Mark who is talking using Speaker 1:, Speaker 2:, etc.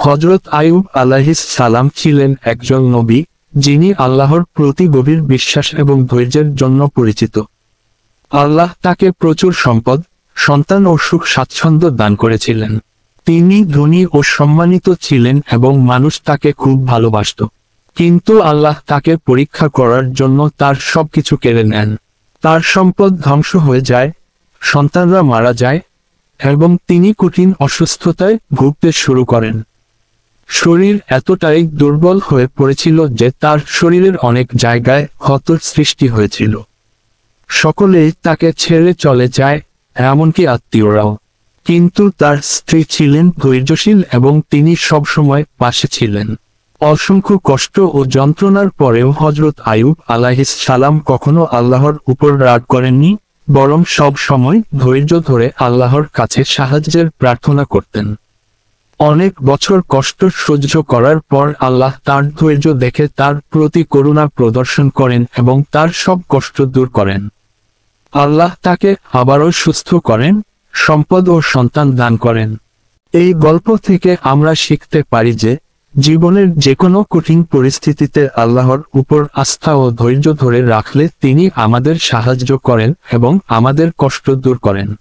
Speaker 1: হযরত আইয়ুব আলাইহিস সালাম ছিলেন একজন নবী, যিনি আল্লাহর প্রতি গভীর বিশ্বাস এবং ধৈর্যের জন্য পরিচিত। আল্লাহ তাকে প্রচুর সম্পদ, সন্তান ও সুখ স্বাচ্ছন্দ্য দান করেছিলেন। তিনি ধনী ও সম্মানিত ছিলেন এবং মানুষ তাকে খুব ভালোবাসত। কিন্তু আল্লাহ তাকে পরীক্ষা করার জন্য তার সবকিছু কেড়ে নেন। তার সম্পদ ধ্বংস হয়ে যায়, সন্তানরা মারা যায়, এবং তিনি কঠিন অসুস্থতায় ভুগতে শুরু করেন। শরীর এতটাই দুর্বল হয়ে পড়েছিল যে তার শরীরের অনেক জায়গায় ক্ষতের সৃষ্টি হয়েছিল। সকলেই তাকে ছেড়ে চলে যায়, এমনকি আত্মীয়রাও। কিন্তু তার স্ত্রী ছিলেন ধৈর্যশীল এবং তিনি সবসময় পাশে ছিলেন। অসংখ্য কষ্ট ও যন্ত্রণার পরেও হযরত আইয়ুব আলাইহিস সালাম কখনো আল্লাহর উপর রাগ করেননি, বরং সব সময় ধৈর্য ধরে আল্লাহর কাছে সাহায্যের প্রার্থনা করতেন। অনেক বছর কষ্ট সহ্য করার পর আল্লাহ তার ধৈর্য দেখে তার প্রতি করুণা প্রদর্শন করেন এবং তার সব কষ্ট দূর করেন। আল্লাহ তাকে আবারও সুস্থ করেন, সম্পদ ও সন্তান দান করেন। এই গল্প থেকে আমরা শিখতে পারি যে জীবনের যে কোনো কঠিন পরিস্থিতিতে আল্লাহর উপর আস্থা ও ধৈর্য ধরে রাখলে তিনি আমাদের সাহায্য করেন এবং আমাদের কষ্ট দূর করেন।